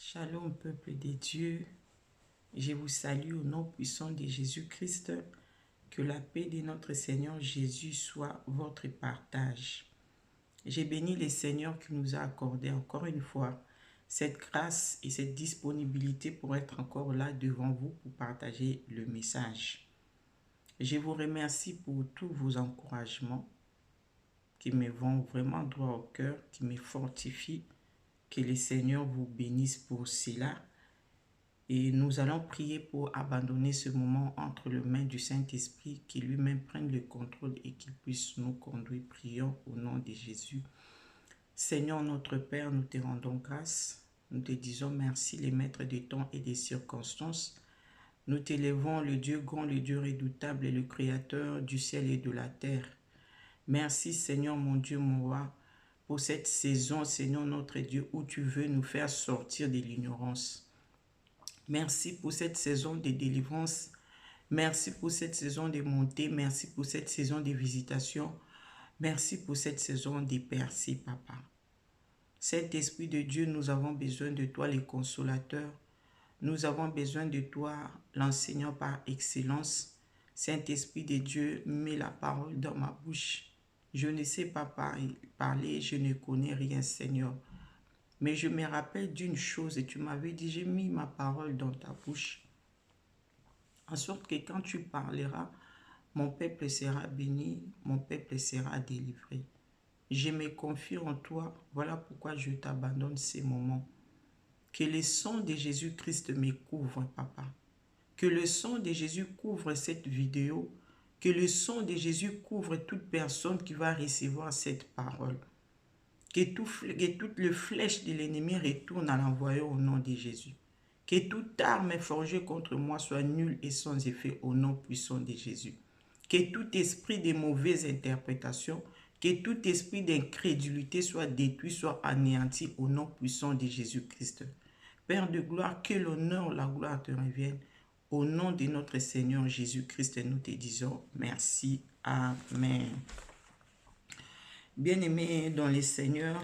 Shalom, peuple de Dieu. Je vous salue au nom puissant de Jésus-Christ. Que la paix de notre Seigneur Jésus soit votre partage. J'ai béni le Seigneur qui nous a accordé encore une fois cette grâce et cette disponibilité pour être encore là devant vous pour partager le message. Je vous remercie pour tous vos encouragements qui me vont vraiment droit au cœur, qui me fortifient. Que le Seigneur vous bénisse pour cela. Et nous allons prier pour abandonner ce moment entre les mains du Saint-Esprit, qui lui-même prenne le contrôle et qu'il puisse nous conduire. Prions au nom de Jésus. Seigneur notre Père, nous te rendons grâce. Nous te disons merci, les maîtres des temps et des circonstances. Nous t'élèvons, le Dieu grand, le Dieu redoutable et le Créateur du ciel et de la terre. Merci Seigneur mon Dieu, mon roi, pour cette saison, Seigneur notre Dieu, où tu veux nous faire sortir de l'ignorance. Merci pour cette saison de délivrance. Merci pour cette saison de montée. Merci pour cette saison de visitation. Merci pour cette saison de percée, Papa. Saint-Esprit de Dieu, nous avons besoin de toi, le consolateur. Nous avons besoin de toi, l'enseignant par excellence. Saint-Esprit de Dieu, mets la parole dans ma bouche. Je ne sais pas parler, je ne connais rien, Seigneur. Mais je me rappelle d'une chose et tu m'avais dit, j'ai mis ma parole dans ta bouche. En sorte que quand tu parleras, mon peuple sera béni, mon peuple sera délivré. Je me confie en toi, voilà pourquoi je t'abandonne ces moments. Que le sang de Jésus-Christ me couvre, Papa. Que le sang de Jésus couvre cette vidéo. Que le sang de Jésus couvre toute personne qui va recevoir cette parole. Que toutes les flèches de l'ennemi retournent à l'envoyer au nom de Jésus. Que toute arme forgée contre moi soit nulle et sans effet au nom puissant de Jésus. Que tout esprit de mauvaise interprétation, que tout esprit d'incrédulité soit détruit, soit anéanti au nom puissant de Jésus-Christ. Père de gloire, que l'honneur, la gloire te revienne. Au nom de notre Seigneur Jésus-Christ, nous te disons merci. Amen. Bien-aimés dans le Seigneur,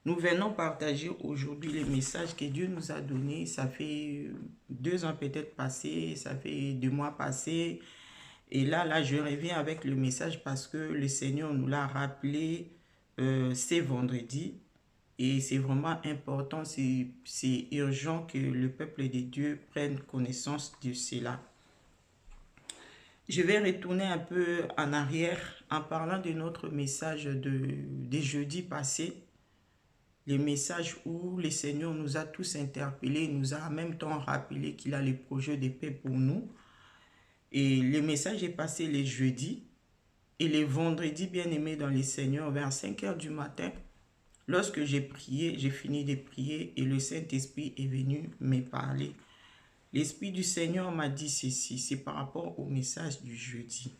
nous venons partager aujourd'hui les messages que Dieu nous a donnés. Ça fait 2 ans peut-être passés, ça fait 2 mois passés. Et là, je reviens avec le message parce que le Seigneur nous l'a rappelé c'est vendredi. Et c'est vraiment important, c'est urgent que le peuple de Dieu prenne connaissance de cela. Je vais retourner un peu en arrière en parlant de notre message de jeudi passé. Le message où le Seigneur nous a tous interpellés, nous a en même temps rappelé qu'il a le projet de paix pour nous. Et le message est passé le jeudi et le vendredi, bien aimé dans le Seigneur, vers 5 h du matin. Lorsque j'ai prié, j'ai fini de prier et le Saint-Esprit est venu me parler. L'Esprit du Seigneur m'a dit ceci, c'est par rapport au message du jeudi.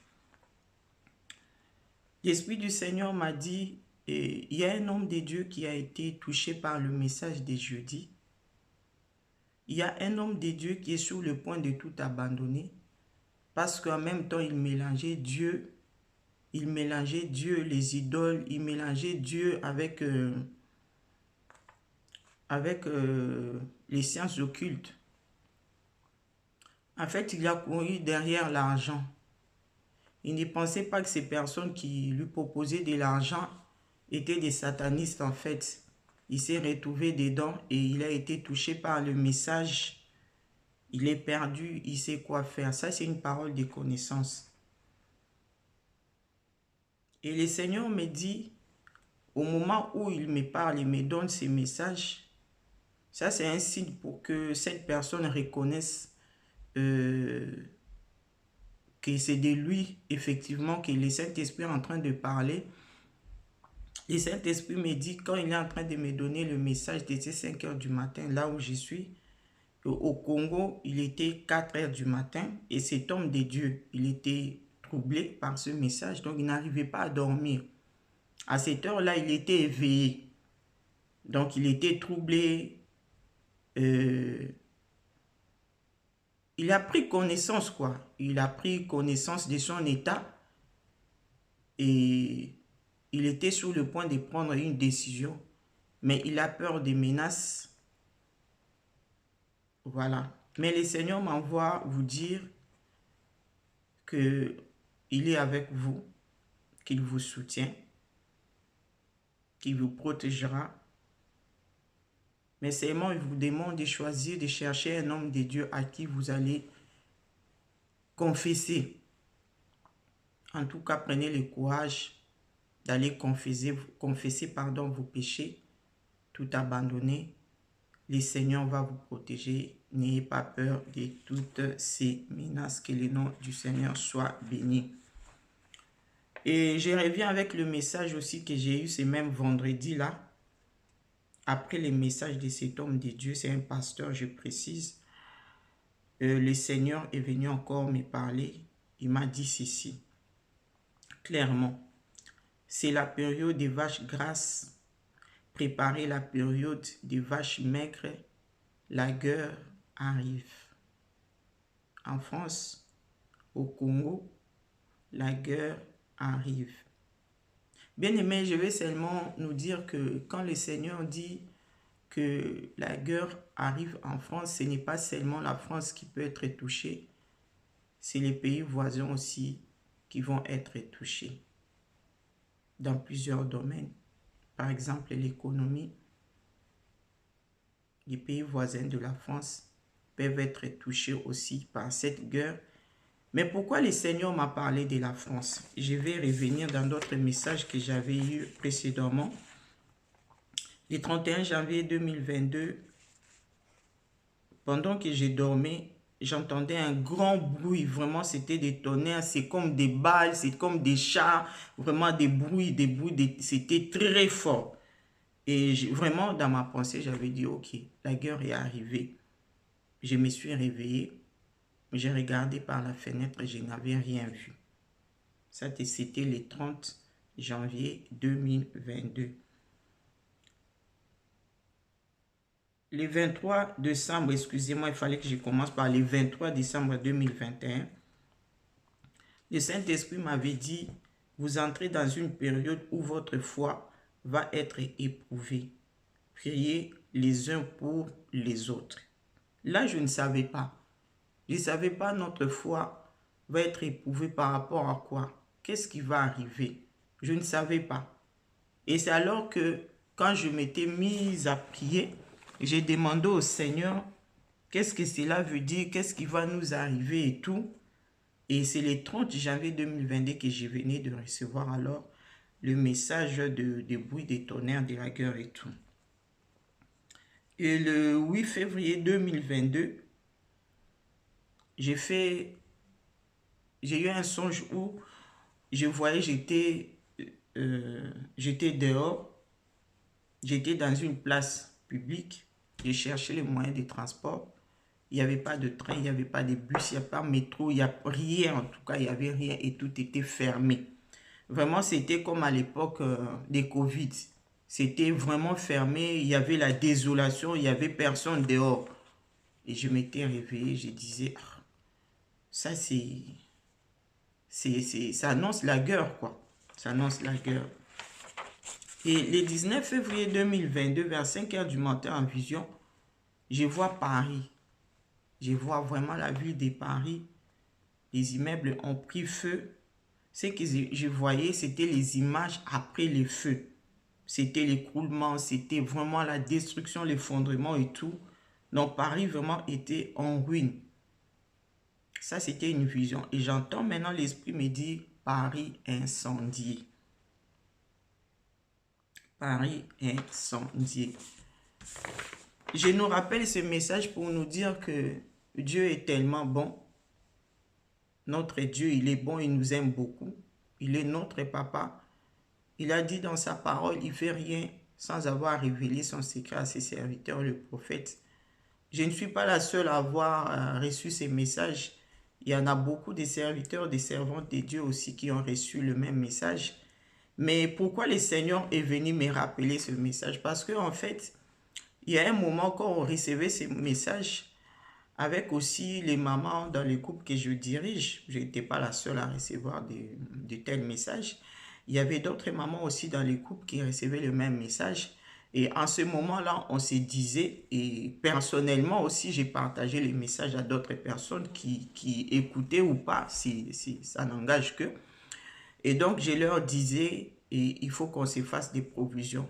L'Esprit du Seigneur m'a dit, il y a un homme de Dieu qui a été touché par le message des jeudis. Il y a un homme de Dieu qui est sur le point de tout abandonner parce qu'en même temps, il mélangeait Dieu, les idoles, il mélangeait Dieu avec les sciences occultes. En fait, il a couru derrière l'argent. Il ne pensait pas que ces personnes qui lui proposaient de l'argent étaient des satanistes en fait. Il s'est retrouvé dedans et il a été touché par le message. Il est perdu, il sait quoi faire. Ça, c'est une parole de connaissance. Et le Seigneur me dit, au moment où il me parle, il me donne ces messages, ça c'est un signe pour que cette personne reconnaisse que c'est de lui, effectivement, que le Saint-Esprit est en train de parler. Le Saint-Esprit me dit, quand il est en train de me donner le message de ces 5 h du matin, là où je suis, au Congo, il était 4 h du matin, et cet homme de Dieu, il était troublé par ce message, donc il n'arrivait pas à dormir. À cette heure-là, il était éveillé. Donc, il était troublé. Il a pris connaissance, quoi. Il a pris connaissance de son état. Et il était sur le point de prendre une décision. Mais il a peur des menaces. Voilà. Mais le Seigneur m'envoie vous dire qu'il est avec vous, qu'il vous soutient, qu'il vous protégera. Mais seulement, il vous demande de choisir, de chercher un homme de Dieu à qui vous allez confesser. En tout cas, prenez le courage d'aller confesser vos péchés, tout abandonner. Le Seigneur va vous protéger. N'ayez pas peur de toutes ces menaces. Que le nom du Seigneur soit béni. Et je reviens avec le message aussi que j'ai eu ce même vendredi-là. Après le message de cet homme de Dieu, c'est un pasteur, je précise. Le Seigneur est venu encore me parler. Il m'a dit ceci, clairement. C'est la période des vaches grasses. Préparez la période des vaches maigres. La guerre arrive. En France, au Congo, la guerre arrive. Bien-aimés, je vais seulement nous dire que quand le Seigneur dit que la guerre arrive en France, ce n'est pas seulement la France qui peut être touchée, c'est les pays voisins aussi qui vont être touchés dans plusieurs domaines. Par exemple, l'économie. Les pays voisins de la France peuvent être touchés aussi par cette guerre. Mais pourquoi le Seigneur m'a parlé de la France? Je vais revenir dans d'autres messages que j'avais eus précédemment. Le 31 janvier 2022, pendant que je dormais, j'entendais un grand bruit. Vraiment, c'était des tonnerres, c'est comme des balles, c'est comme des chars. Vraiment des bruits, c'était très fort. Et vraiment, dans ma pensée, j'avais dit, ok, la guerre est arrivée. Je me suis réveillé, j'ai regardé par la fenêtre et je n'avais rien vu. Ça, c'était le 30 janvier 2022. Le 23 décembre, excusez-moi, il fallait que je commence par le 23 décembre 2021. Le Saint-Esprit m'avait dit, vous entrez dans une période où votre foi va être éprouvée. Priez les uns pour les autres. Là, je ne savais pas. Je ne savais pas notre foi va être éprouvée par rapport à quoi? Qu'est-ce qui va arriver? Je ne savais pas. Et c'est alors que quand je m'étais mise à prier, j'ai demandé au Seigneur qu'est-ce que cela veut dire, qu'est-ce qui va nous arriver et tout. Et c'est le 30 janvier 2022 que je venais de recevoir alors le message de bruit des tonnerres, de la guerre et tout. Et le 8 février 2022, j'ai eu un songe où je voyais, j'étais dehors, j'étais dans une place publique, j'ai cherché les moyens de transport. Il n'y avait pas de train, il n'y avait pas de bus, il n'y a pas de métro, il n'y a rien, en tout cas, il n'y avait rien et tout était fermé. Vraiment, c'était comme à l'époque des Covid. C'était vraiment fermé, il y avait la désolation, il n'y avait personne dehors. Et je m'étais réveillé, je disais, ah, ça ça annonce la guerre, quoi. Ça annonce la guerre. Et le 19 février 2022, vers 5 h du matin en vision, je vois Paris. Je vois vraiment la ville de Paris. Les immeubles ont pris feu. Ce que je voyais, c'était les images après les feux. C'était l'écroulement, c'était vraiment la destruction, l'effondrement et tout. Donc Paris vraiment était en ruine. Ça, c'était une vision. Et j'entends maintenant l'esprit me dire Paris incendié. Paris incendié. Je nous rappelle ce message pour nous dire que Dieu est tellement bon. Notre Dieu, il est bon, il nous aime beaucoup. Il est notre papa. Il a dit dans sa parole, il ne fait rien sans avoir révélé son secret à ses serviteurs, le prophète. Je ne suis pas la seule à avoir reçu ces messages. Il y en a beaucoup de serviteurs, des servantes de Dieu aussi qui ont reçu le même message. Mais pourquoi le Seigneur est venu me rappeler ce message? Parce qu'en fait, il y a un moment quand on recevait ces messages, avec aussi les mamans dans le groupe que je dirige, je n'étais pas la seule à recevoir de tels messages. Il y avait d'autres mamans aussi dans le groupe qui recevaient le même message. Et en ce moment-là, on se disait, et personnellement aussi, j'ai partagé les messages à d'autres personnes qui écoutaient ou pas, si ça n'engage que. Et donc, je leur disais, et il faut qu'on se fasse des provisions.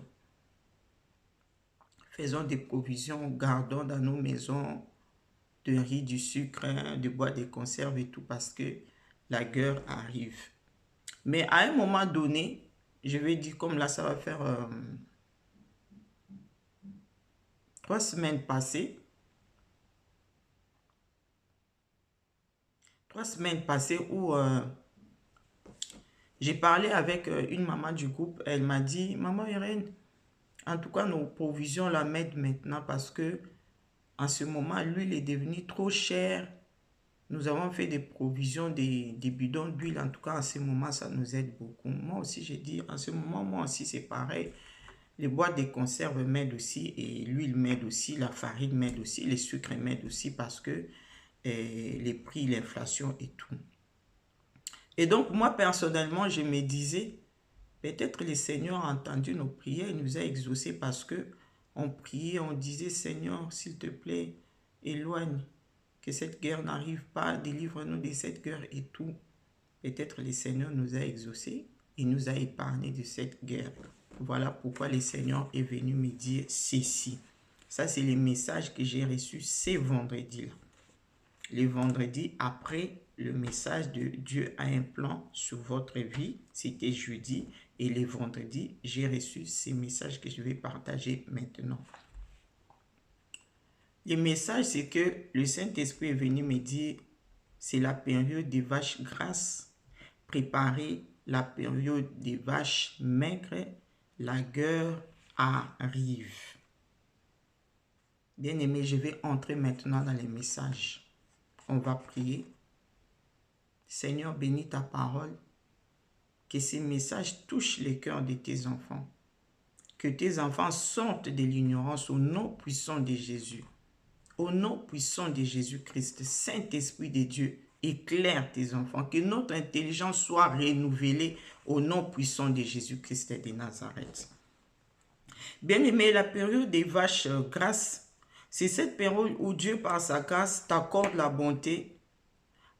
Faisons des provisions, gardons dans nos maisons de riz, du sucre, hein, de bois, des conserves et tout, parce que la guerre arrive. Mais à un moment donné, je vais dire, comme là, ça va faire 3 semaines passées. 3 semaines passées où j'ai parlé avec une maman du groupe. Elle m'a dit, maman Irène, en tout cas, nos provisions la mettent maintenant parce que en ce moment, l'huile est devenue trop chère. Nous avons fait des provisions, des bidons d'huile. En tout cas, en ce moment, ça nous aide beaucoup. Moi aussi, j'ai dit, en ce moment, moi aussi, c'est pareil. Les boîtes de conserve m'aident aussi et l'huile m'aide aussi, la farine m'aide aussi, les sucres m'aident aussi parce que les prix, l'inflation et tout. Et donc, moi, personnellement, je me disais, peut-être le Seigneur a entendu nos prières, il nous a exaucés parce que on priait, on disait, Seigneur, s'il te plaît, éloigne, que cette guerre n'arrive pas, délivre-nous de cette guerre et tout. Peut-être le Seigneur nous a exaucés, il nous a épargnés de cette guerre. Voilà pourquoi le Seigneur est venu me dire ceci. Ça, c'est les messages que j'ai reçus ce vendredi-là. Le vendredi, après le message de Dieu a un plan sur votre vie, c'était jeudi. Et le vendredi, j'ai reçu ces messages que je vais partager maintenant. Le message, c'est que le Saint-Esprit est venu me dire, c'est la période des vaches grasses. Préparez la période des vaches maigres. La guerre arrive. Bien aimé, je vais entrer maintenant dans les messages. On va prier. Seigneur, bénis ta parole. Que ces messages touchent les cœurs de tes enfants. Que tes enfants sortent de l'ignorance au nom puissant de Jésus. Au nom puissant de Jésus-Christ, Saint-Esprit de Dieu, éclaire tes enfants. Que notre intelligence soit renouvelée au nom puissant de Jésus-Christ de Nazareth. Bien-aimé, la période des vaches grasses, c'est cette période où Dieu, par sa grâce, t'accorde la bonté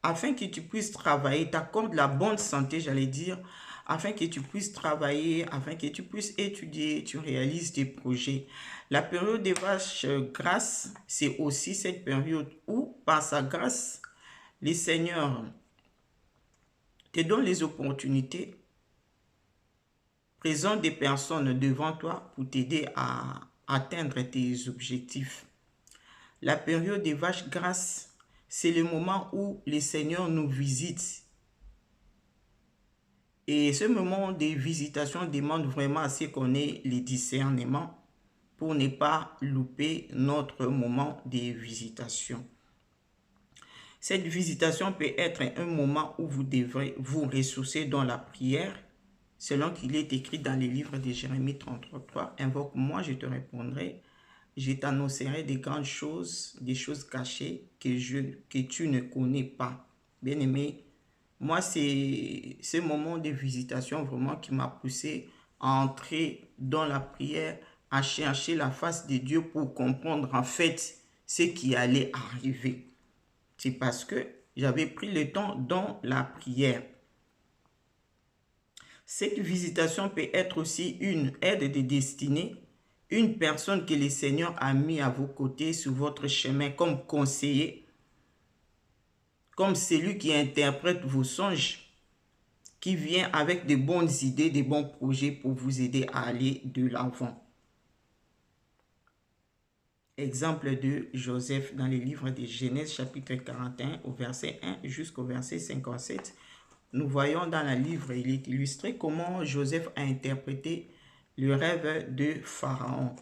afin que tu puisses travailler, t'accorde la bonne santé, j'allais dire, afin que tu puisses travailler, afin que tu puisses étudier, tu réalises tes projets. La période des vaches grasses, c'est aussi cette période où, par sa grâce, le Seigneur te donne les opportunités, présente des personnes devant toi pour t'aider à atteindre tes objectifs. La période des vaches grasses, c'est le moment où le Seigneur nous visite. Et ce moment de visitation demande vraiment à ce qu'on ait les discernements pour ne pas louper notre moment de visitation. Cette visitation peut être un moment où vous devrez vous ressourcer dans la prière, selon qu'il est écrit dans les livres de Jérémie 33. Invoque-moi, je te répondrai. Je t'annoncerai des grandes choses, des choses cachées que tu ne connais pas. Bien-aimé, moi, c'est ce moment de visitation vraiment qui m'a poussé à entrer dans la prière, à chercher la face de Dieu pour comprendre en fait ce qui allait arriver. C'est parce que j'avais pris le temps dans la prière. Cette visitation peut être aussi une aide de destinée, une personne que le Seigneur a mis à vos côtés sur votre chemin comme conseiller, comme celui qui interprète vos songes, qui vient avec de bonnes idées, de bons projets pour vous aider à aller de l'avant. Exemple de Joseph dans les livres de Genèse chapitre 41 au verset 1 jusqu'au verset 57. Nous voyons dans le livre, il est illustré comment Joseph a interprété le rêve de Pharaon.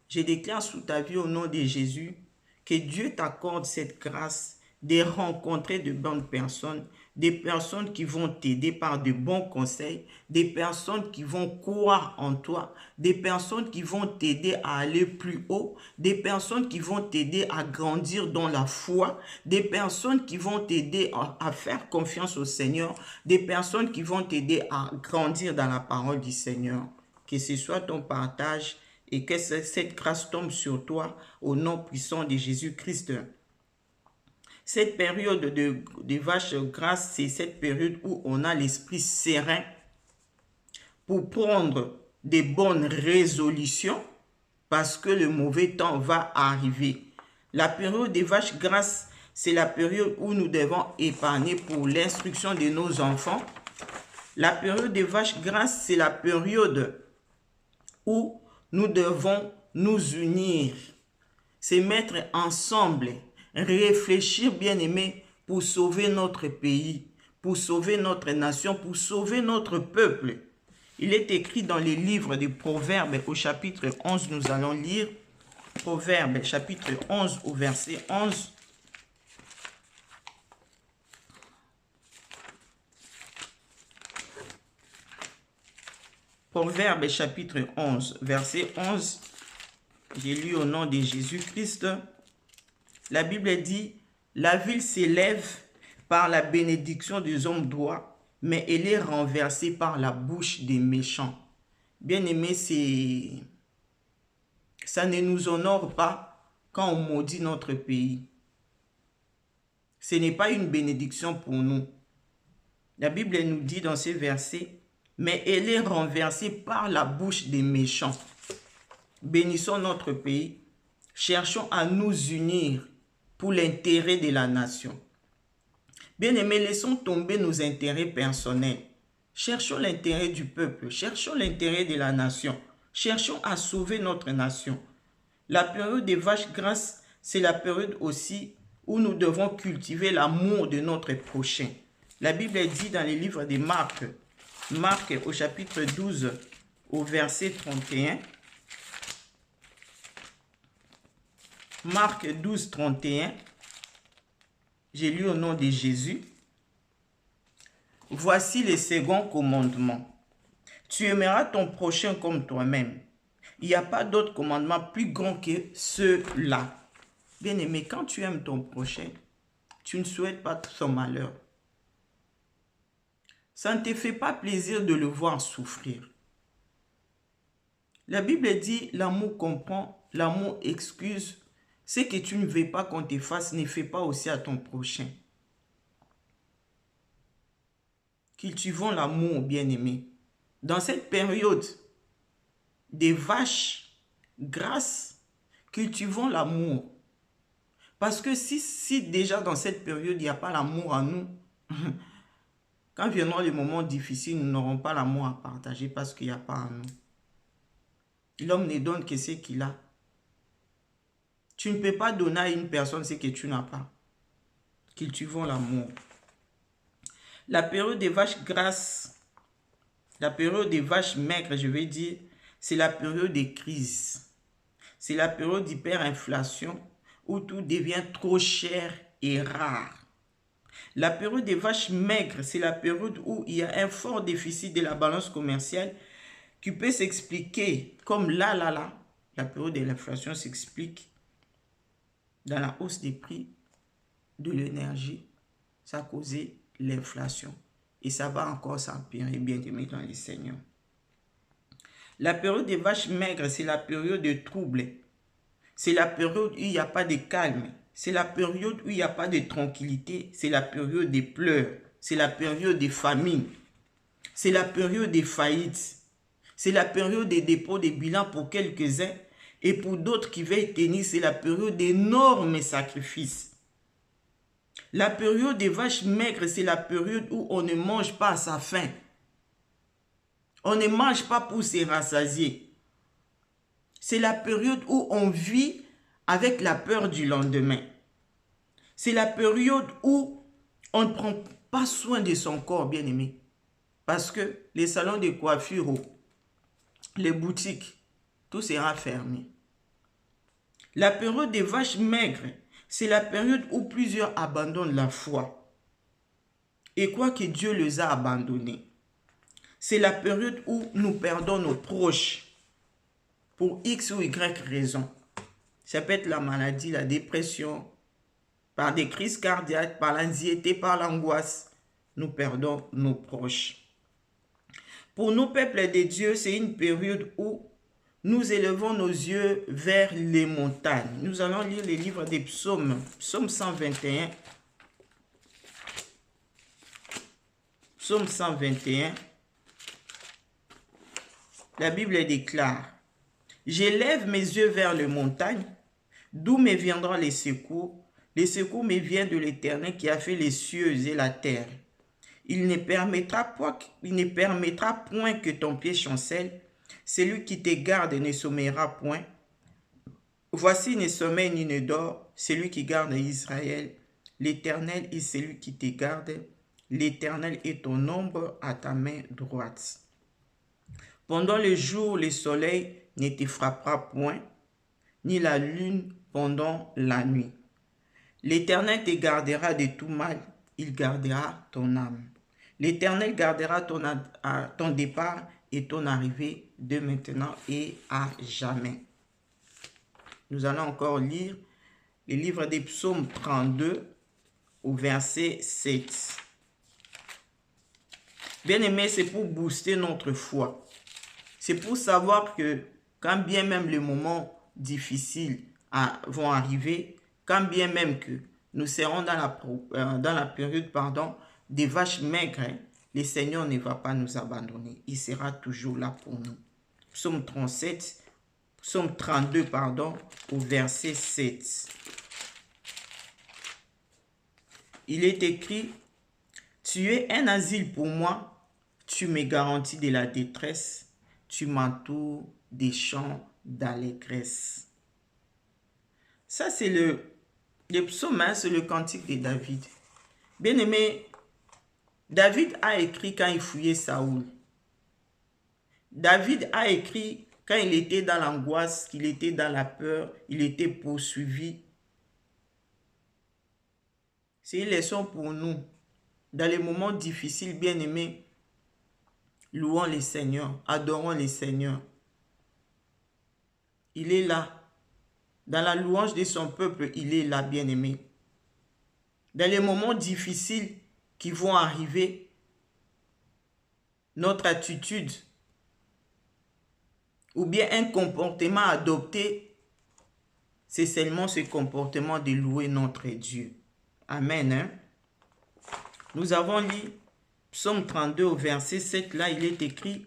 Je déclare sous ta vie au nom de Jésus que Dieu t'accorde cette grâce de rencontrer de bonnes personnes, des personnes qui vont t'aider par de bons conseils, des personnes qui vont croire en toi, des personnes qui vont t'aider à aller plus haut, des personnes qui vont t'aider à grandir dans la foi, des personnes qui vont t'aider à faire confiance au Seigneur, des personnes qui vont t'aider à grandir dans la parole du Seigneur. que ce soit ton partage et que cette grâce tombe sur toi au nom puissant de Jésus-Christ. Cette période de vache grasse, c'est cette période où on a l'esprit serein pour prendre des bonnes résolutions parce que le mauvais temps va arriver. La période des vaches grasses, c'est la période où nous devons épargner pour l'instruction de nos enfants. La période des vaches grasses, c'est la période où nous devons nous unir, se mettre ensemble, réfléchir, bien-aimés, pour sauver notre pays, pour sauver notre nation, pour sauver notre peuple. Il est écrit dans les livres des Proverbes au chapitre 11, nous allons lire Proverbes chapitre 11 au verset 11. Proverbes chapitre 11, verset 11. J'ai lu au nom de Jésus-Christ. La Bible dit, « La ville s'élève par la bénédiction des hommes droits, mais elle est renversée par la bouche des méchants. » Bien-aimés, ça ne nous honore pas quand on maudit notre pays. Ce n'est pas une bénédiction pour nous. La Bible nous dit dans ces versets, mais elle est renversée par la bouche des méchants. Bénissons notre pays. Cherchons à nous unir pour l'intérêt de la nation. Bien-aimés, laissons tomber nos intérêts personnels. Cherchons l'intérêt du peuple. Cherchons l'intérêt de la nation. Cherchons à sauver notre nation. La période des vaches grasses, c'est la période aussi où nous devons cultiver l'amour de notre prochain. La Bible dit dans les livres de Marc au chapitre 12, au verset 31. Marc 12, 31. J'ai lu au nom de Jésus. Voici le second commandement. Tu aimeras ton prochain comme toi-même. Il n'y a pas d'autre commandement plus grand que ceux-là. Bien-aimé, quand tu aimes ton prochain, tu ne souhaites pas son malheur. Ça ne te fait pas plaisir de le voir souffrir. La Bible dit, l'amour comprend, l'amour excuse. Ce que tu ne veux pas qu'on te fasse, ne fais pas aussi à ton prochain. Cultivons l'amour, bien-aimé. Dans cette période des vaches grasses, cultivons l'amour. Parce que si déjà dans cette période, il n'y a pas l'amour en nous, quand viendront les moments difficiles, nous n'aurons pas l'amour à partager parce qu'il n'y a pas en nous. L'homme ne donne que ce qu'il a. Tu ne peux pas donner à une personne ce que tu n'as pas. Cultivons l'amour. La période des vaches grasses, la période des vaches maigres, je vais dire, c'est la période des crises. C'est la période d'hyperinflation où tout devient trop cher et rare. La période des vaches maigres, c'est la période où il y a un fort déficit de la balance commerciale qui peut s'expliquer comme la période de l'inflation s'explique dans la hausse des prix de l'énergie. Ça a causé l'inflation et ça va encore s'empirer, bien-aimés dans les Seigneurs. La période des vaches maigres, c'est la période de trouble. C'est la période où il n'y a pas de calme. C'est la période où il n'y a pas de tranquillité. C'est la période des pleurs. C'est la période des famines. C'est la période des faillites. C'est la période des dépôts de bilan pour quelques-uns. Et pour d'autres qui veulent tenir, c'est la période d'énormes sacrifices. La période des vaches maigres, c'est la période où on ne mange pas à sa faim. On ne mange pas pour se rassasier. C'est la période où on vit avec la peur du lendemain. C'est la période où on ne prend pas soin de son corps, bien-aimé. Parce que les salons de coiffure, les boutiques, tout sera fermé. La période des vaches maigres, c'est la période où plusieurs abandonnent la foi. Et quoi que Dieu les a abandonnés. C'est la période où nous perdons nos proches pour X ou Y raison. Ça peut être la maladie, la dépression, par des crises cardiaques, par l'anxiété, par l'angoisse. Nous perdons nos proches. Pour nous, peuple de Dieu, c'est une période où nous élevons nos yeux vers les montagnes. Nous allons lire les livres des psaumes. Psaume 121. Psaume 121. La Bible déclare: j'élève mes yeux vers les montagnes, d'où me viendront les secours. Les secours me viennent de l'Éternel qui a fait les cieux et la terre. Il ne permettra point que ton pied chancelle. Celui qui te garde ne sommeillera point. Voici ne sommeille ni ne dort, celui qui garde Israël. L'Éternel est celui qui te garde. L'Éternel est ton ombre à ta main droite. Pendant le jour, le soleil ne te frappera point, ni la lune pendant la nuit. L'Éternel te gardera de tout mal, il gardera ton âme. L'Éternel gardera ton départ et ton arrivée de maintenant et à jamais. Nous allons encore lire le livre des psaumes 32 au verset 7. Bien aimé, c'est pour booster notre foi. C'est pour savoir que quand bien même les moments difficiles vont arriver, quand bien même que nous serons dans la période des vaches maigres, le Seigneur ne va pas nous abandonner. Il sera toujours là pour nous. Psaume 32, au verset 7. Il est écrit: tu es un asile pour moi, tu me garantis de la détresse, tu m'entoures des chants d'allégresse. Ça, c'est le psaume, c'est le cantique de David. Bien aimé, David a écrit quand il fouillait Saoul. David a écrit quand il était dans l'angoisse, qu'il était dans la peur, il était poursuivi. C'est une leçon pour nous. Dans les moments difficiles, bien aimés, louons le Seigneur, adorons le Seigneur. Il est là. Dans la louange de son peuple, il est là, bien aimé. Dans les moments difficiles qui vont arriver, notre attitude ou bien un comportement adopté, c'est seulement ce comportement de louer notre Dieu. Amen. Hein? Nous avons lu Psaume 32 au verset 7, là il est écrit: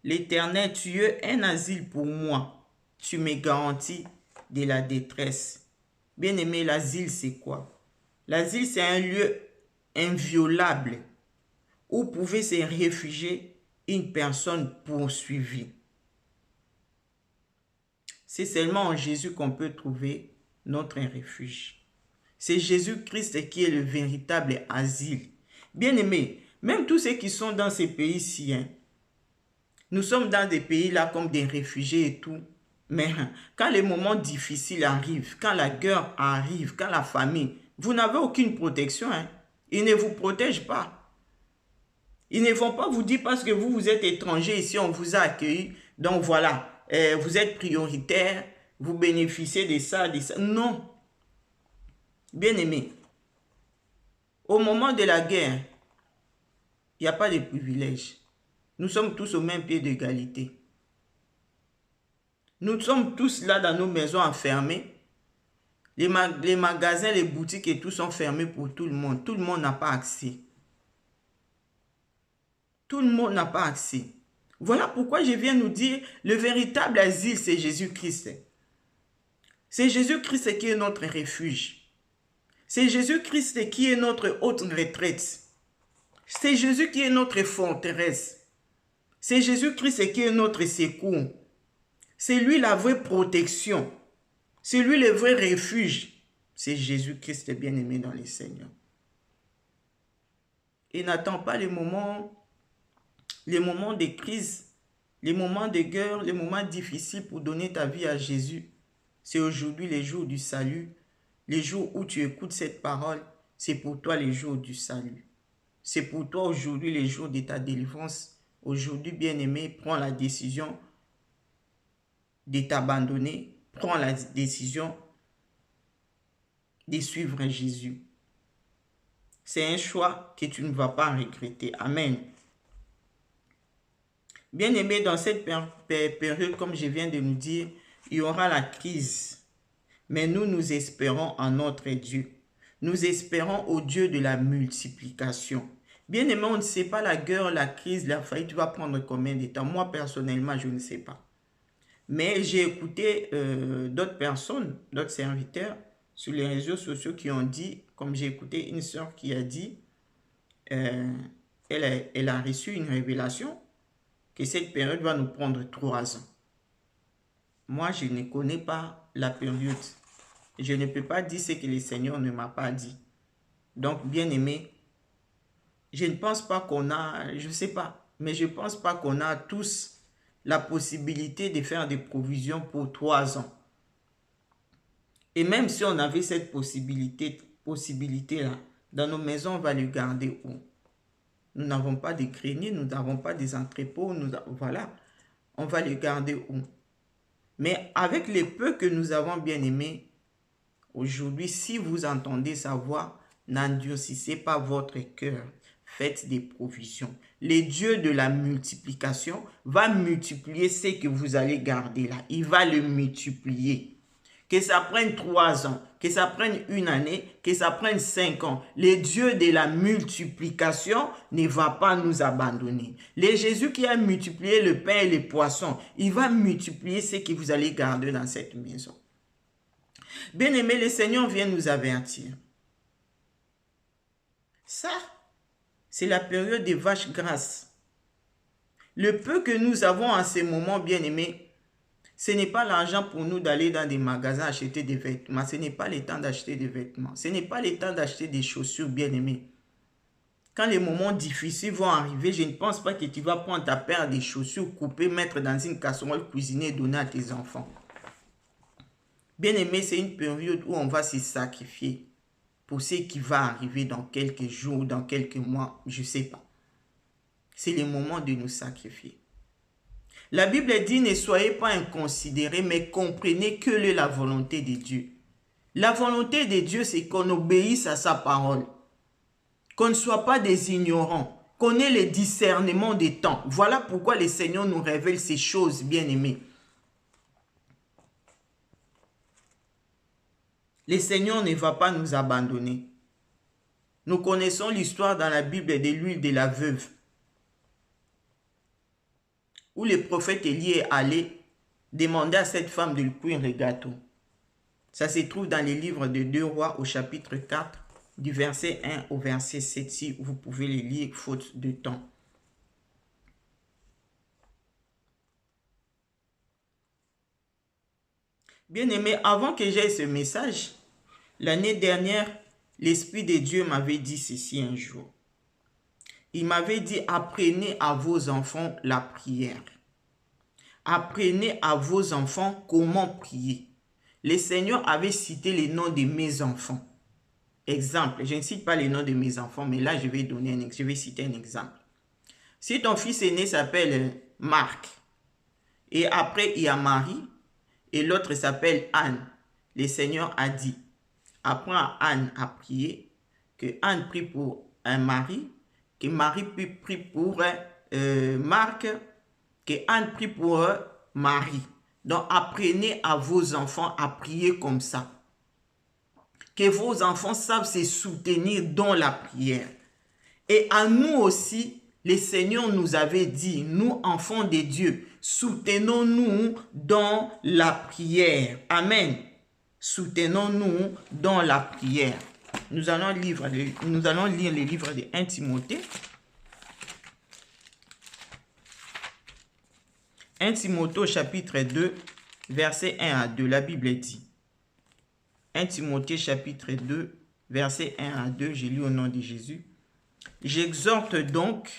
l'Éternel, tu es un asile pour moi, tu me garantis de la détresse. Bien aimé, l'asile c'est quoi? L'asile c'est un lieu inviolable où pouvait se réfugier une personne poursuivie. C'est seulement en Jésus qu'on peut trouver notre refuge. C'est Jésus-Christ qui est le véritable asile. Bien aimé, même tous ceux qui sont dans ces pays-ci, nous sommes dans des pays là comme des réfugiés et tout. Mais quand les moments difficiles arrivent, quand la guerre arrive, quand la famine, vous n'avez aucune protection. Ils ne vous protègent pas. Ils ne vont pas vous dire parce que vous êtes étranger ici, on vous a accueilli. Donc voilà, vous êtes prioritaire, vous bénéficiez de ça, de ça. Non. Bien aimé, au moment de la guerre, il n'y a pas de privilèges. Nous sommes tous au même pied d'égalité. Nous sommes tous là dans nos maisons enfermées. Les magasins, les boutiques et tout sont fermés pour tout le monde. Tout le monde n'a pas accès. Tout le monde n'a pas accès. Voilà pourquoi je viens nous dire, le véritable asile, c'est Jésus-Christ. C'est Jésus-Christ qui est notre refuge. C'est Jésus-Christ qui est notre haute retraite. C'est Jésus qui est notre forteresse. C'est Jésus-Christ qui est notre secours. C'est lui la vraie protection. C'est lui le vrai refuge. C'est Jésus-Christ bien-aimé dans les Seigneurs. Et n'attends pas les moments de crise, les moments de guerre, les moments difficiles pour donner ta vie à Jésus. C'est aujourd'hui les jours du salut. Les jours où tu écoutes cette parole, c'est pour toi les jours du salut. C'est pour toi aujourd'hui les jours de ta délivrance. Aujourd'hui, bien-aimé, prends la décision de t'abandonner. Prends la décision de suivre Jésus. C'est un choix que tu ne vas pas regretter. Amen. Bien aimé, dans cette période, comme je viens de nous dire, il y aura la crise. Mais nous espérons en notre Dieu. Nous espérons au Dieu de la multiplication. Bien aimé, on ne sait pas la guerre, la crise, la faillite va prendre combien de temps. Moi, personnellement, je ne sais pas. Mais j'ai écouté d'autres personnes, d'autres serviteurs sur les réseaux sociaux qui ont dit, comme j'ai écouté une sœur qui a dit, elle a reçu une révélation que cette période va nous prendre 3 ans. Moi, je ne connais pas la période. Je ne peux pas dire ce que le Seigneur ne m'a pas dit. Donc, bien aimé, je ne pense pas qu'on a, je ne sais pas, mais je ne pense pas qu'on a tous la possibilité de faire des provisions pour 3 ans. Et même si on avait cette possibilité-là, dans nos maisons, on va le garder où? Nous n'avons pas de greniers, nous n'avons pas des entrepôts, voilà, on va le garder où? Mais avec les peu que nous avons, bien aimés, aujourd'hui, si vous entendez sa voix, n'endurcissez pas votre cœur. Faites des provisions. Le Dieu de la multiplication va multiplier ce que vous allez garder là. Il va le multiplier. Que ça prenne 3 ans, que ça prenne 1 année, que ça prenne 5 ans. Le Dieu de la multiplication ne va pas nous abandonner. Le Jésus qui a multiplié le pain et les poissons, il va multiplier ce que vous allez garder dans cette maison. Bien-aimé, le Seigneur vient nous avertir. Ça, c'est la période des vaches grasses. Le peu que nous avons en ce moment, bien-aimé, ce n'est pas l'argent pour nous d'aller dans des magasins acheter des vêtements. Ce n'est pas le temps d'acheter des vêtements. Ce n'est pas le temps d'acheter des chaussures, bien-aimé. Quand les moments difficiles vont arriver, je ne pense pas que tu vas prendre ta paire de chaussures, couper, mettre dans une casserole, cuisiner et donner à tes enfants. Bien-aimé, c'est une période où on va se sacrifier pour ce qui va arriver dans quelques jours, dans quelques mois, je ne sais pas. C'est le moment de nous sacrifier. La Bible dit, ne soyez pas inconsidérés, mais comprenez quelle est la volonté de Dieu. La volonté de Dieu, c'est qu'on obéisse à sa parole. Qu'on ne soit pas des ignorants. Qu'on ait le discernement des temps. Voilà pourquoi le Seigneur nous révèle ces choses, bien-aimés. Le Seigneur ne va pas nous abandonner. Nous connaissons l'histoire dans la Bible de l'huile de la veuve, où le prophète Élie est allé demander à cette femme de lui cuire le gâteau. Ça se trouve dans les livres de 2 Rois au chapitre 4, du verset 1 au verset 7, si vous pouvez les lire faute de temps. Bien-aimé, avant que j'aie ce message, l'année dernière, l'Esprit de Dieu m'avait dit ceci un jour. Il m'avait dit, apprenez à vos enfants la prière. Apprenez à vos enfants comment prier. Le Seigneur avait cité les noms de mes enfants. Exemple, je ne cite pas les noms de mes enfants, mais là, je vais citer un exemple. Si ton fils aîné s'appelle Marc, et après, il y a Marie, et l'autre s'appelle Anne, le Seigneur a dit, apprends à Anne à prier, que Anne prie pour un mari, que Marie prie pour Marc, que Anne prie pour Marie. Donc, apprenez à vos enfants à prier comme ça. Que vos enfants savent se soutenir dans la prière. Et à nous aussi, le Seigneur nous avait dit, nous, enfants de Dieu, soutenons-nous dans la prière. Amen. Soutenons-nous dans la prière. Nous allons lire les livres de 1 Timothée. 1 Timothée chapitre 2, verset 1 à 2, la Bible dit. 1 Timothée chapitre 2, verset 1 à 2, j'ai lu au nom de Jésus. J'exhorte donc,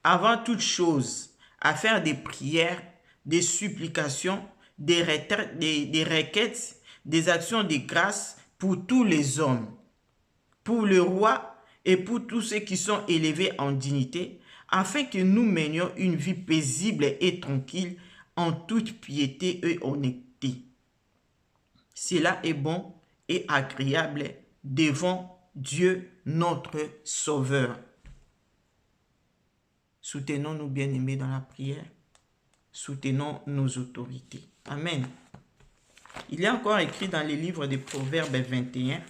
avant toute chose, à faire des prières, des supplications, des requêtes, des actions de grâce pour tous les hommes, pour le roi et pour tous ceux qui sont élevés en dignité, afin que nous menions une vie paisible et tranquille en toute piété et honnêteté. Cela est bon et agréable devant Dieu notre Sauveur. Soutenons-nous, bien-aimés, dans la prière. Soutenons nos autorités. Amen. Il est encore écrit dans les livres des Proverbes 21,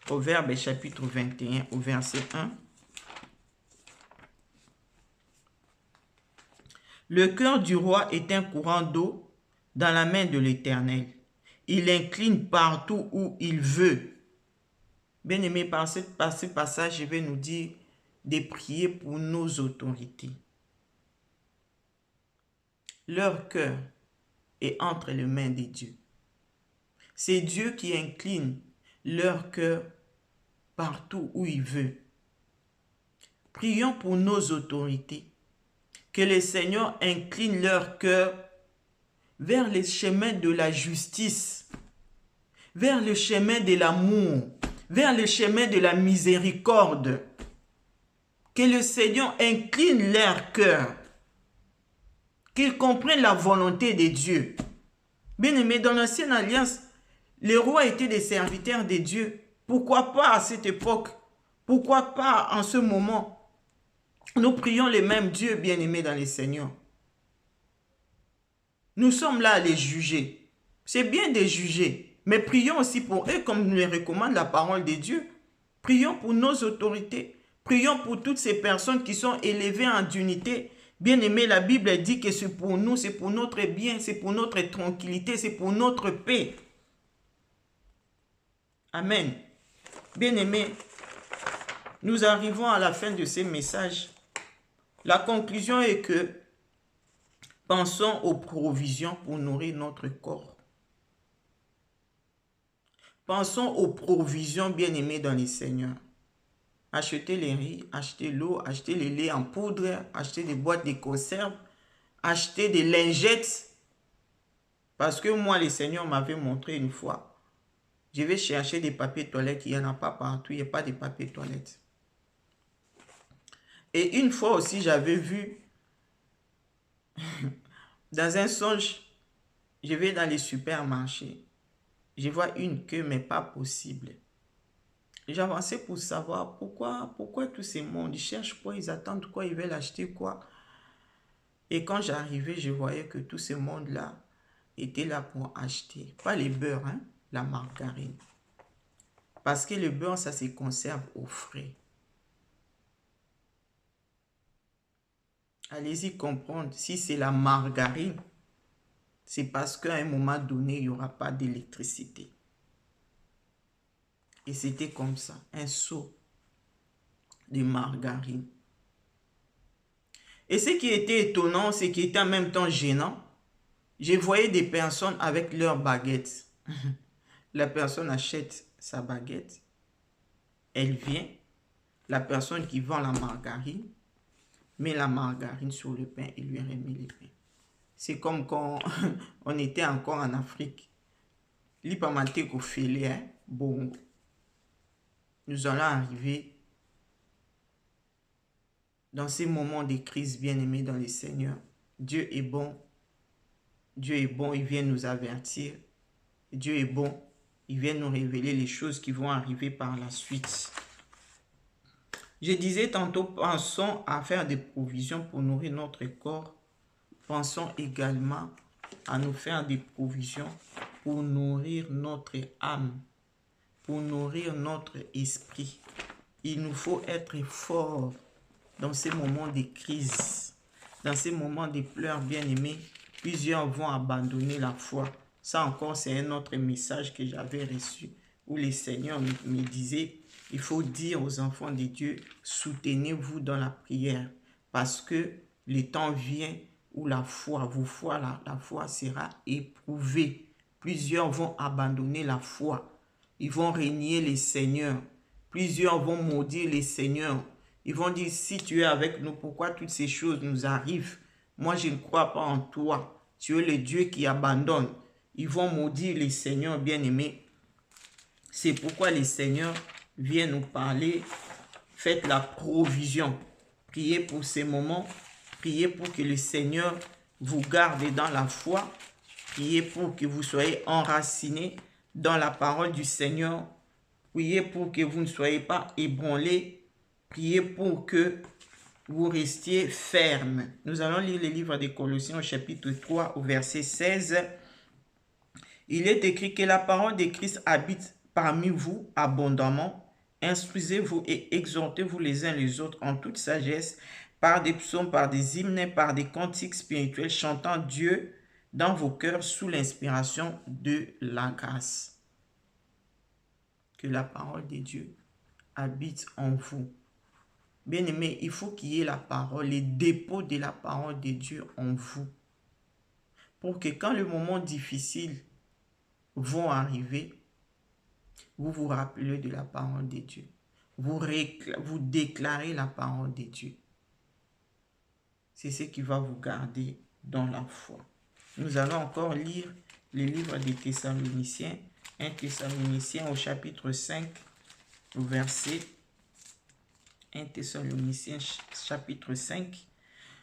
Proverbes chapitre 21 au verset 1. Le cœur du roi est un courant d'eau dans la main de l'Éternel. Il incline partout où il veut. Bien-aimés, par ce passage, je vais nous dire de prier pour nos autorités. Leur cœur est entre les mains de Dieu. C'est Dieu qui incline leur cœur partout où il veut. Prions pour nos autorités. Que le Seigneur incline leur cœur vers les chemins de la justice, vers le chemin de l'amour, vers le chemin de la miséricorde. Que le Seigneur incline leur cœur, qu'ils comprennent la volonté de Dieu. Bien-aimés, dans l'Ancienne Alliance, les rois étaient des serviteurs de Dieu. Pourquoi pas à cette époque? Pourquoi pas en ce moment? Nous prions les mêmes dieux, bien-aimés dans le Seigneur. Nous sommes là à les juger. C'est bien de juger, mais prions aussi pour eux, comme nous les recommande la parole de Dieu. Prions pour nos autorités. Prions pour toutes ces personnes qui sont élevées en unité. Bien-aimés, la Bible dit que c'est pour nous, c'est pour notre bien, c'est pour notre tranquillité, c'est pour notre paix. Amen. Bien-aimés, nous arrivons à la fin de ces messages. La conclusion est que pensons aux provisions pour nourrir notre corps. Pensons aux provisions, bien-aimés dans les Seigneurs. Achetez les riz, achetez l'eau, achetez les laits en poudre, achetez des boîtes de conserve, achetez des lingettes. Parce que moi, le Seigneur m'avait montré une fois. Je vais chercher des papiers toilettes, il n'y en a pas partout, il n'y a pas de papiers toilettes. Et une fois aussi, j'avais vu, dans un songe, je vais dans les supermarchés. Je vois une queue, mais pas possible. J'avançais pour savoir pourquoi tous ces mondes, ils cherchent quoi, ils attendent quoi, ils veulent acheter quoi. Et quand j'arrivais, je voyais que tout ce monde-là était là pour acheter. Pas les beurres, hein, la margarine. Parce que le beurre, ça se conserve au frais. Allez-y comprendre, si c'est la margarine, c'est parce qu'à un moment donné, il n'y aura pas d'électricité. Et c'était comme ça, un seau de margarine. Et ce qui était étonnant, ce qui était en même temps gênant, je voyais des personnes avec leurs baguettes. La personne achète sa baguette, elle vient, la personne qui vend la margarine, met la margarine sur le pain et lui remet le pain. C'est comme quand on était encore en Afrique. L'ipamate qu'on fait, bon. Nous allons arriver dans ces moments de crise, bien-aimés dans le Seigneur. Dieu est bon. Dieu est bon, il vient nous avertir. Dieu est bon, il vient nous révéler les choses qui vont arriver par la suite. Je disais tantôt, pensons à faire des provisions pour nourrir notre corps. Pensons également à nous faire des provisions pour nourrir notre âme, pour nourrir notre esprit. Il nous faut être forts dans ces moments de crise, dans ces moments de pleurs, bien-aimés. Plusieurs vont abandonner la foi. Ça encore, c'est un autre message que j'avais reçu, où le Seigneur me disait, il faut dire aux enfants de Dieu, soutenez-vous dans la prière, parce que le temps vient où la foi, la foi sera éprouvée. Plusieurs vont abandonner la foi. Ils vont renier les seigneurs. Plusieurs vont maudire les seigneurs. Ils vont dire, si tu es avec nous, pourquoi toutes ces choses nous arrivent? Moi, je ne crois pas en toi. Tu es le Dieu qui abandonne. Ils vont maudire les seigneurs bien-aimés. C'est pourquoi les seigneurs viennent nous parler. Faites la provision. Priez pour ces moments. Priez pour que le Seigneur vous garde dans la foi. Priez pour que vous soyez enracinés dans la parole du Seigneur. Priez pour que vous ne soyez pas ébranlés prier pour que vous restiez fermes. Nous allons lire le livre des Colossiens au chapitre 3 au verset 16. Il est écrit que la parole de Christ habite parmi vous abondamment. Instruisez-vous et exhortez-vous les uns les autres en toute sagesse, par des psaumes, par des hymnes, par des cantiques spirituels, chantant Dieu dans vos cœurs sous l'inspiration de la grâce. Que la parole de Dieu habite en vous. Bien-aimés, il faut qu'il y ait la parole, les dépôts de la parole de Dieu en vous. Pour que quand le moment difficile vont arriver, vous vous rappelez de la parole de Dieu. Vous déclarez la parole de Dieu. C'est ce qui va vous garder dans la foi. Nous allons encore lire le livre des Thessaloniciens, 1 Thessaloniciens au chapitre 5, au verset 1 Thessaloniciens chapitre 5.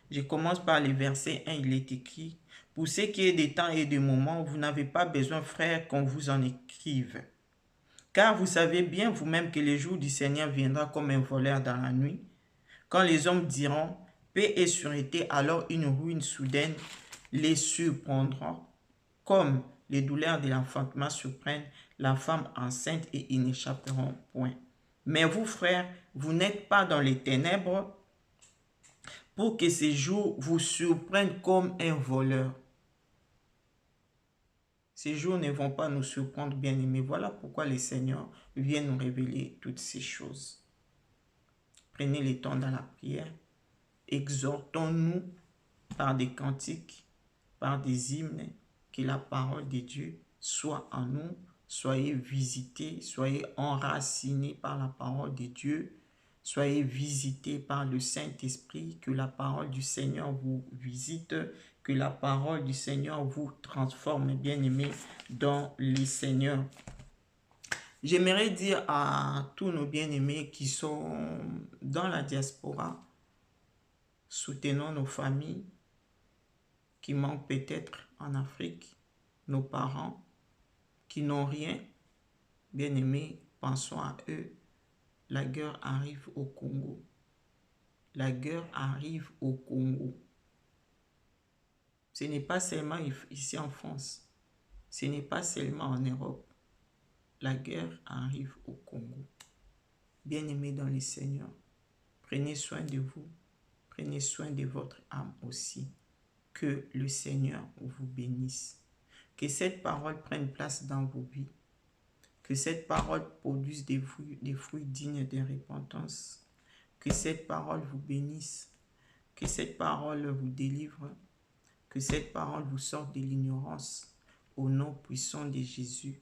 Je commence par le verset 1, il est écrit: pour ce qui est des temps et des moments, vous n'avez pas besoin, frères, qu'on vous en écrive. Car vous savez bien vous-même que le jour du Seigneur viendra comme un voleur dans la nuit. Quand les hommes diront paix et sûreté, alors une ruine soudaine les surprendra, comme les douleurs de l'enfantement surprennent la femme enceinte, et ils n'échapperont point. Mais vous, frères, vous n'êtes pas dans les ténèbres pour que ces jours vous surprennent comme un voleur. Ces jours ne vont pas nous surprendre, bien-aimés. Voilà pourquoi le Seigneur vient nous révéler toutes ces choses. Prenez le temps dans la prière. Exhortons-nous par des cantiques, par des hymnes, que la parole de Dieu soit en nous. Soyez visités, soyez enracinés par la parole de Dieu. Soyez visités par le Saint-Esprit, que la parole du Seigneur vous visite, que la parole du Seigneur vous transforme, bien-aimés, dans le Seigneur. J'aimerais dire à tous nos bien-aimés qui sont dans la diaspora, soutenons nos familles qui manquent peut-être en Afrique, nos parents qui n'ont rien. Bien-aimés, pensons à eux. La guerre arrive au Congo. La guerre arrive au Congo. Ce n'est pas seulement ici en France. Ce n'est pas seulement en Europe. La guerre arrive au Congo. Bien-aimés dans le Seigneur, prenez soin de vous. Prenez soin de votre âme aussi. Que le Seigneur vous bénisse. Que cette parole prenne place dans vos vies. Que cette parole produise des fruits dignes de repentance. Que cette parole vous bénisse. Que cette parole vous délivre. Que cette parole vous sorte de l'ignorance. Au nom puissant de Jésus.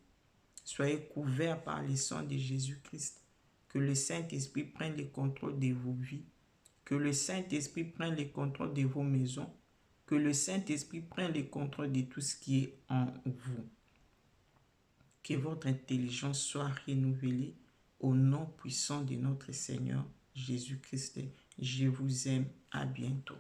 Soyez couverts par le sang de Jésus-Christ. Que le Saint-Esprit prenne le contrôle de vos vies. Que le Saint-Esprit prenne le contrôle de vos maisons. Que le Saint-Esprit prenne le contrôle de tout ce qui est en vous. Que votre intelligence soit renouvelée au nom puissant de notre Seigneur Jésus-Christ. Je vous aime. À bientôt.